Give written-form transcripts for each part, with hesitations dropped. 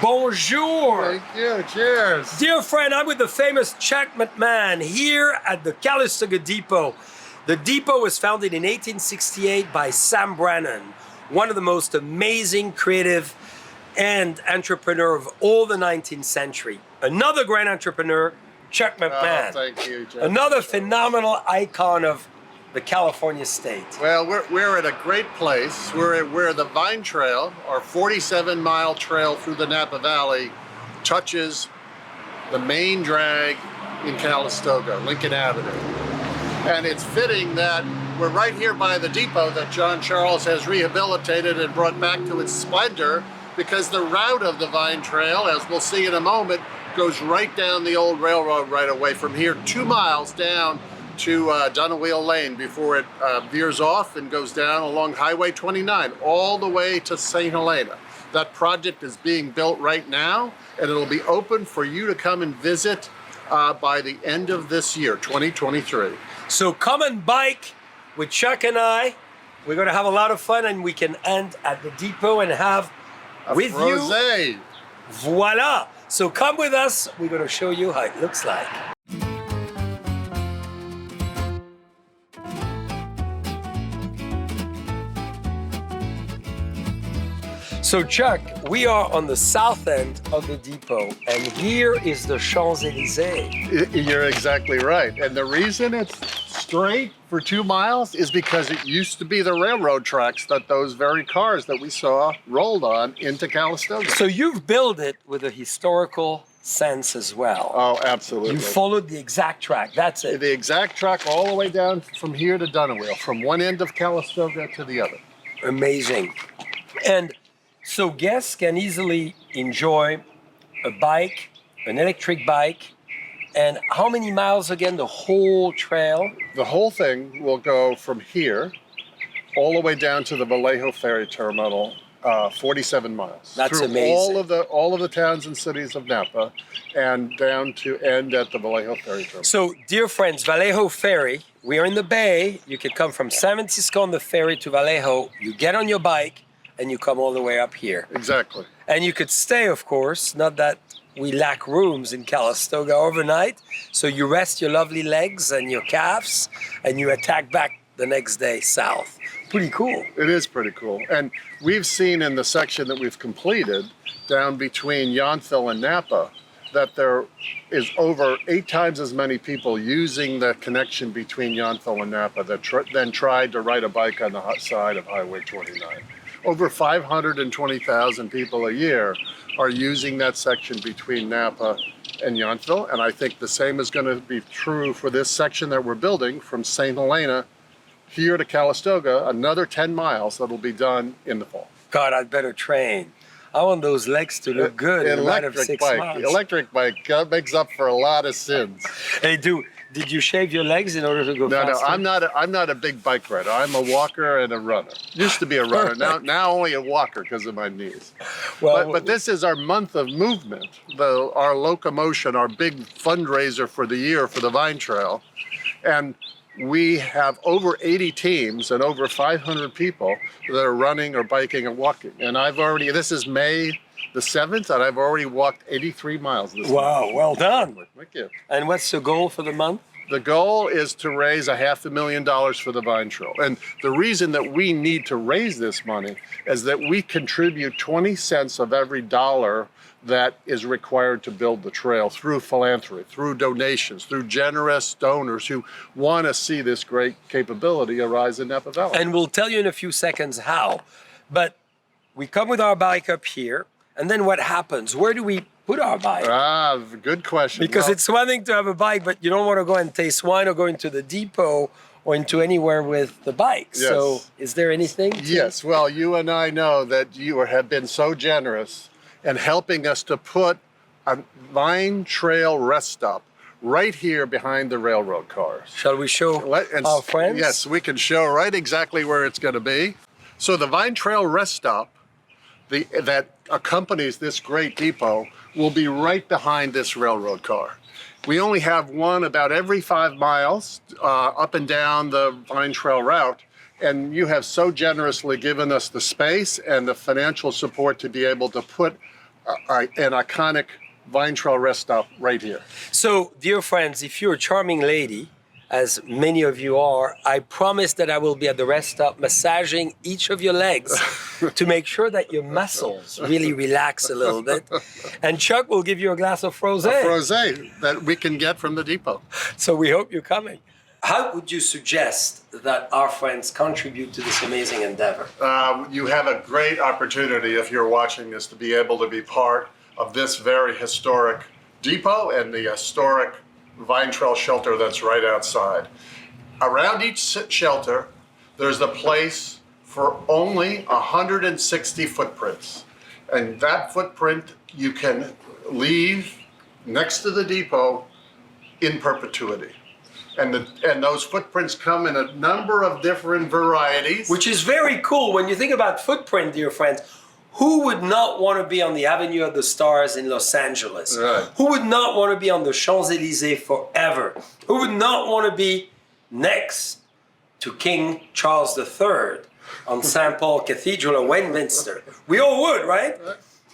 Bonjour. Thank you. Cheers. Dear friend, I'm with the famous Chuck McMinn here at the Calistoga Depot. The depot was founded in 1868 by Sam Brannan, one of the most amazing, creative, and entrepreneur of all the 19th century. Another great entrepreneur, Chuck McMinn. Oh, thank you, Jeff. Another phenomenal icon of the California state. Well, we're at a great place. We're the Vine Trail, our 47-mile trail through the Napa Valley, touches the main drag in Calistoga, Lincoln Avenue. And it's fitting that we're right here by the depot that John Charles has rehabilitated and brought back to its splendor, because the route of the Vine Trail, as we'll see in a moment, goes right down the old railroad right away from here 2 miles down to Dunawheel Lane before it veers off and goes down along Highway 29 all the way to St. Helena. That project is being built right now, and it'll be open for you to come and visit by the end of this year, 2023. So come and bike with Chuck and I. We're going to have a lot of fun, and we can end at the depot and have with rosé. you. Voila. So come with us. We're going to show you how it looks like. So Chuck, we are on the south end of the depot, and here is the Champs-Élysées. You're exactly right. And the reason it's straight for 2 miles is because it used to be the railroad tracks that those very cars that we saw rolled on into Calistoga. So you've built it with a historical sense as well. Oh, absolutely. You followed the exact track, that's it. The exact track all the way down from here to Dunawheel, from one end of Calistoga to the other. Amazing. And so guests can easily enjoy a bike, an electric bike, and how many miles again, the whole trail? The whole thing will go from here all the way down to the Vallejo Ferry Terminal, 47 miles. That's through amazing. all of the towns and cities of Napa, and down to end at the Vallejo Ferry Terminal. So, dear friends, Vallejo Ferry, we are in the bay. You can come from San Francisco on the ferry to Vallejo. You get on your bike, and you come all the way up here. Exactly. And you could stay, of course, not that we lack rooms in Calistoga overnight. So you rest your lovely legs and your calves, and you attack back the next day south. Pretty cool. It is pretty cool. And we've seen in the section that we've completed down between Yountville and Napa that there is over 8 times as many people using the connection between Yountville and Napa that then tried to ride a bike on the side of Highway 29. Over 520,000 people a year are using that section between Napa and Yountville, and I think the same is going to be true for this section that we're building from St. Helena here to Calistoga, another 10 miles that'll be done in the fall. God, I'd better train. I want those legs to look good in a matter of 6 months. Electric bike makes up for a lot of sins. Hey, did you shave your legs in order to go faster? No, I'm not a big bike rider. I'm a walker and a runner. Used to be a runner. Now only a walker because of my knees. Well, but this is our month of movement. Our locomotion, our big fundraiser for the year for the Vine Trail, and we have over 80 teams and over 500 people that are running or biking and walking. And this is May the 7th, and I've already walked 83 miles this month. Wow, well done. Thank you. And what's the goal for the month? The goal is to raise $500,000 for the Vine Trail. And the reason that we need to raise this money is that we contribute 20 cents of every dollar that is required to build the trail through philanthropy, through donations, through generous donors who want to see this great capability arise in Napa Valley. And we'll tell you in a few seconds how. But we come with our bike up here, and then what happens? Where do we put our bike? Good question. Because it's one thing to have a bike, but you don't want to go and taste wine or go into the depot or into anywhere with the bike. Yes. So is there anything? Yes, well, you and I know that you have been so generous in helping us to put a Vine Trail rest stop right here behind the railroad cars. Shall we show our friends? Yes, we can show right exactly where it's going to be. So the Vine Trail rest stop that accompanies this great depot will be right behind this railroad car. We only have one about every 5 miles up and down the Vine Trail route, and you have so generously given us the space and the financial support to be able to put an iconic Vine Trail rest stop right here. So, dear friends, if you're a charming lady, as many of you are, I promise that I will be at the rest stop massaging each of your legs to make sure that your muscles really relax a little bit. And Chuck will give you a glass of rosé. Rosé that we can get from the depot. So we hope you're coming. How would you suggest that our friends contribute to this amazing endeavor? You have a great opportunity if you're watching this to be able to be part of this very historic depot and the historic Vine Trail shelter that's right outside. Around each shelter, there's a place for only 160 footprints. And that footprint you can leave next to the depot in perpetuity. And those footprints come in a number of different varieties. Which is very cool. When you think about footprint, dear friends, who would not want to be on the Avenue of the Stars in Los Angeles? Right. Who would not want to be on the Champs-Élysées forever? Who would not want to be next to King Charles III on St. Paul Cathedral or Westminster? We all would, right?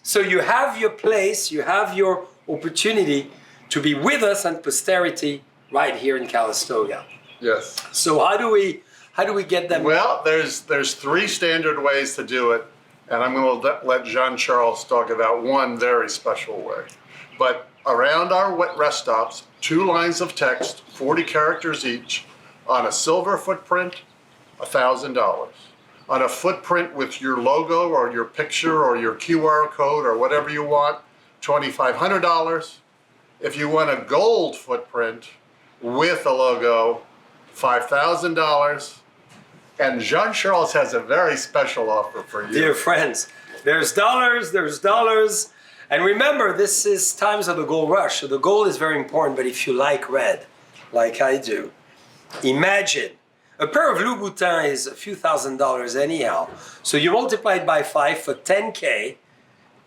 So you have your place, you have your opportunity to be with us and posterity right here in Calistoga. Yes. So how do we get them? Well, there's three standard ways to do it, and I'm going to let Jean-Charles talk about one very special way. But around our rest stops, 2 lines of text, 40 characters each, on a silver footprint, $1,000. On a footprint with your logo or your picture or your QR code or whatever you want, $2,500. If you want a gold footprint with a logo, $5,000. And Jean-Charles has a very special offer for you. Dear friends, there's dollars. And remember, this is times of the gold rush. So the gold is very important, but if you like red, like I do, imagine a pair of Louboutins is a few $1,000s anyhow. So you multiply it by 5 for 10K.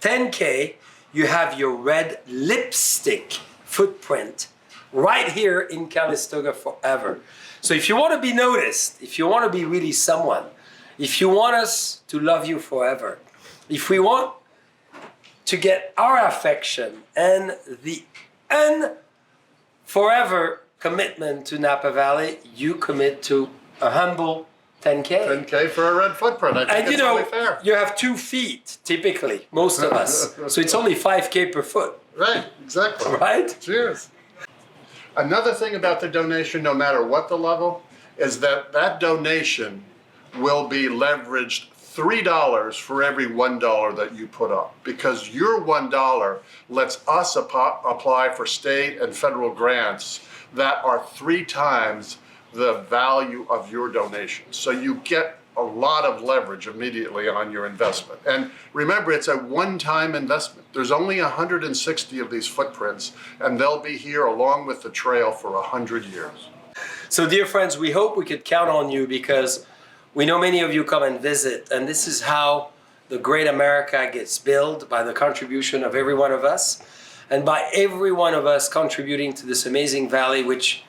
10K, you have your red lipstick footprint right here in Calistoga forever. So if you want to be noticed, if you want to be really someone, if you want us to love you forever, if we want to get our affection and the forever commitment to Napa Valley, you commit to a humble 10K. 10K for a red footprint. I think it's only fair. You have 2 feet, typically, most of us. So it's only 5K per foot. Right, exactly. Right? Cheers. Another thing about the donation, no matter what the level, is that that donation will be leveraged $3 for every $1 that you put up, because your $1 lets us apply for state and federal grants that are 3 times the value of your donation. So you get a lot of leverage immediately on your investment. And remember, it's a one-time investment. There's only 160 of these footprints, and they'll be here along with the trail for 100 years. So dear friends, we hope we could count on you, because we know many of you come and visit, and this is how the great America gets built, by the contribution of every one of us, and by every one of us contributing to this amazing valley, which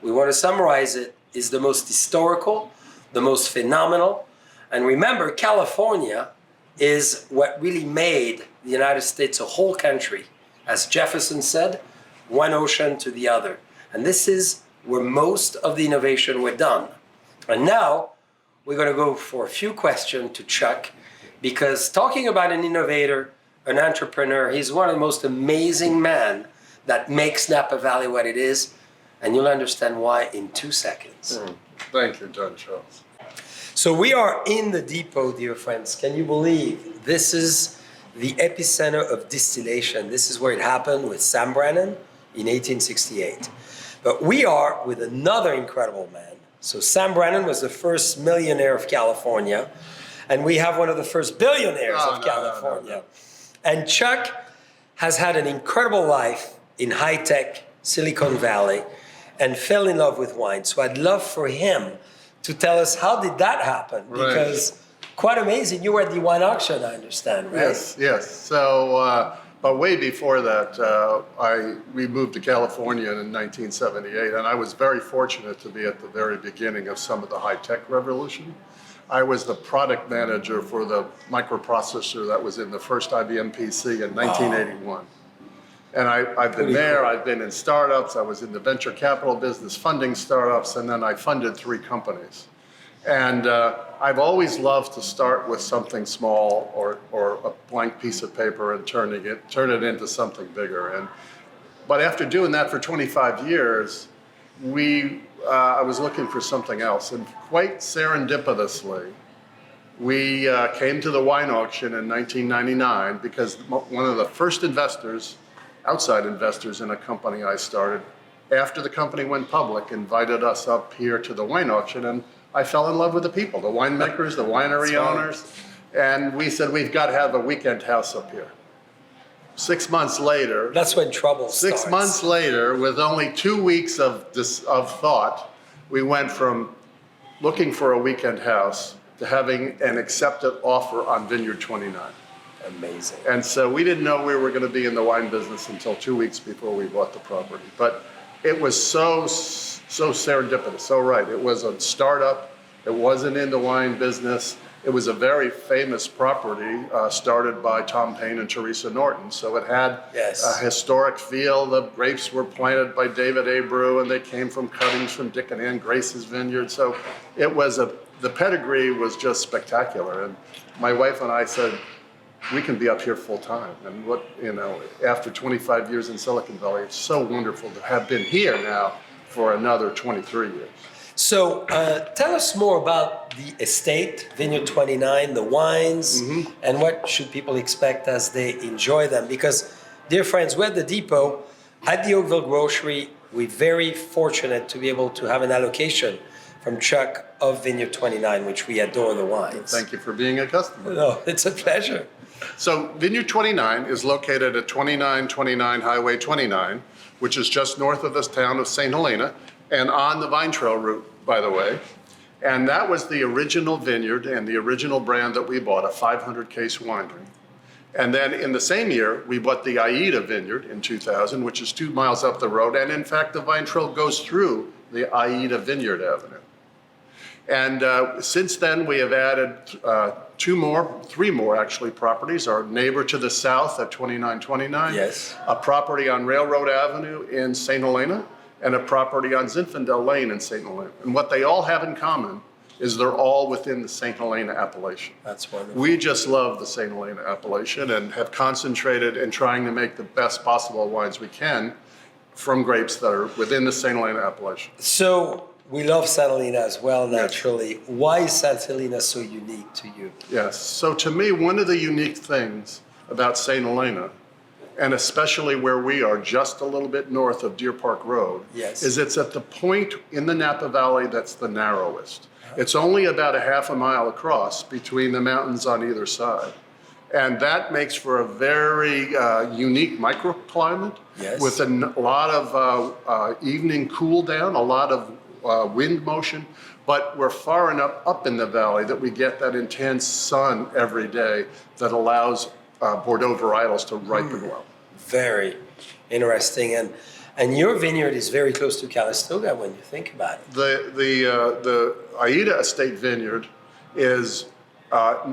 we want to summarize it, is the most historical, the most phenomenal. And remember, California is what really made the United States a whole country. As Jefferson said, one ocean to the other. And this is where most of the innovation were done. And now we're going to go for a few questions to Chuck, because talking about an innovator, an entrepreneur, he's one of the most amazing men that makes Napa Valley what it is. And you'll understand why in 2 seconds. Thank you, Jean-Charles. So we are in the depot, dear friends. Can you believe this is the epicenter of distillation? This is where it happened with Sam Brannan in 1868. But we are with another incredible man. So Sam Brannan was the first millionaire of California, and we have one of the first billionaires of California. And Chuck has had an incredible life in high-tech Silicon Valley and fell in love with wine. So I'd love for him to tell us, how did that happen? Because quite amazing. You were at the wine auction, I understand, right? Yes. So, but way before that, we moved to California in 1978, and I was very fortunate to be at the very beginning of some of the high-tech revolution. I was the product manager for the microprocessor that was in the first IBM PC in 1981. And I've been there, I've been in startups, I was in the venture capital business funding startups, and then I funded 3 companies. And I've always loved to start with something small or a blank piece of paper and turn it into something bigger. But after doing that for 25 years, I was looking for something else. And quite serendipitously, we came to the wine auction in 1999 because one of the first investors, outside investors in a company I started, after the company went public, invited us up here to the wine auction, and I fell in love with the people, the winemakers, the winery owners, and we said, we've got to have a weekend house up here. 6 months later. That's when trouble starts. 6 months later, with only 2 weeks of thought, we went from looking for a weekend house to having an accepted offer on Vineyard 29. Amazing. And so we didn't know we were going to be in the wine business until 2 weeks before we bought the property. But it was so serendipitous, so right. It was a startup. It wasn't in the wine business. It was a very famous property started by Tom Payne and Teresa Norton. So it had a historic feel. The grapes were planted by David Abreu, and they came from cuttings from Dick and Ann Grace's vineyard. So it was the pedigree was just spectacular. And my wife and I said, we can be up here full time. And after 25 years in Silicon Valley, it's so wonderful to have been here now for another 23 years. So tell us more about the estate, Vineyard 29, the wines, and what should people expect as they enjoy them? Because, dear friends, we're at the depot at the Oakville Grocery. We're very fortunate to be able to have an allocation from Chuck of Vineyard 29, which we adore the wines. Thank you for being a customer. No, it's a pleasure. So Vineyard 29 is located at 2929 Highway 29, which is just north of this town of St. Helena, and on the Vine Trail route, by the way. And that was the original vineyard and the original brand that we bought, a 500-case winery. And then in the same year, we bought the Aida Vineyard in 2000, which is 2 miles up the road. And in fact, the Vine Trail goes through the Aida Vineyard Avenue. And since then, we have added 3 more actually properties. Our neighbor to the south at 2929. Yes. A property on Railroad Avenue in St. Helena, and a property on Zinfandel Lane in St. Helena. And what they all have in common is they're all within the St. Helena appellation. That's wonderful. We just love the St. Helena appellation and have concentrated in trying to make the best possible wines we can from grapes that are within the St. Helena appellation. So we love St. Helena as well, naturally. Yes. Why is St. Helena so unique to you? Yes. So to me, one of the unique things about St. Helena, and especially where we are, just a little bit north of Deer Park Road, is it's at the point in the Napa Valley that's the narrowest. It's only about a half a mile across between the mountains on either side. And that makes for a very unique microclimate with a lot of evening cool down, a lot of wind motion. But we're far enough up in the valley that we get that intense sun every day that allows Bordeaux varietals to ripen well. Very interesting. And your vineyard is very close to Calistoga when you think about it. The Aida Estate Vineyard is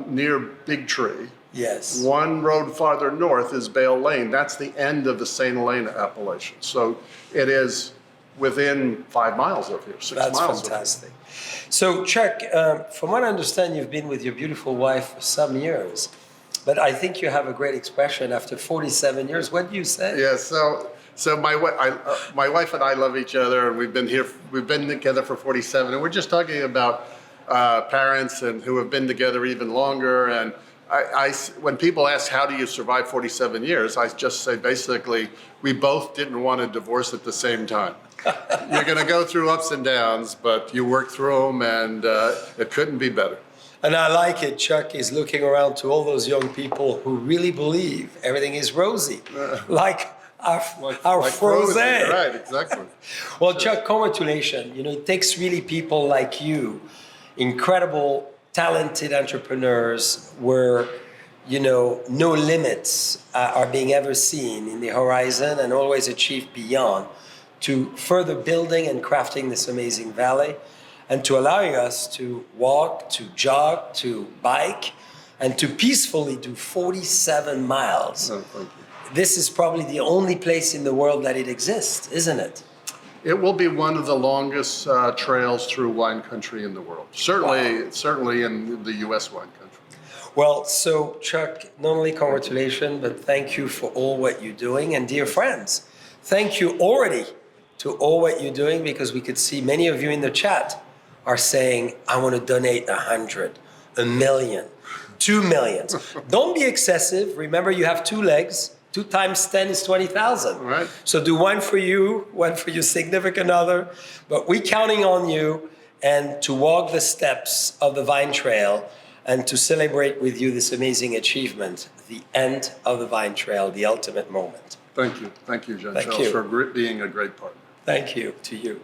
near Big Tree. Yes. One road farther north is Bale Lane. That's the end of the St. Helena appellation. So it is within 5 miles of here, 6 miles. That's fantastic. So Chuck, from what I understand, you've been with your beautiful wife for some years. But I think you have a great expression after 47 years. What do you say? Yeah, so my wife and I love each other, and we've been together for 47, and we're just talking about parents and who have been together even longer. And when people ask how do you survive 47 years, I just say basically we both didn't want a divorce at the same time. You're going to go through ups and downs, but you work through them, and it couldn't be better. And I like it. Chuck is looking around to all those young people who really believe everything is rosy, like our frosé. Right, exactly. Well, Chuck, congratulations. It takes really people like you, incredible, talented entrepreneurs where, no limits are being ever seen in the horizon and always achieved beyond, to further building and crafting this amazing valley. and to allowing us to walk, to jog, to bike, and to peacefully do 47 miles. Oh, thank you. This is probably the only place in the world that it exists, isn't it? It will be one of the longest trails through wine country in the world. Certainly in the U.S. wine country. Well, so Chuck, not only congratulations, but thank you for all what you're doing. And dear friends, thank you already to all what you're doing, because we could see many of you in the chat are saying, I want to donate 100, 1 million, 2 million. Don't be excessive. Remember, you have 2 legs. 2 times 10 is 20,000. Right. So do one for you, one for your significant other. But we're counting on you and to walk the steps of the Vine Trail and to celebrate with you this amazing achievement, the end of the Vine Trail, the ultimate moment. Thank you. Thank you, Jean-Charles, Thank you. for being a great partner. Thank you to you.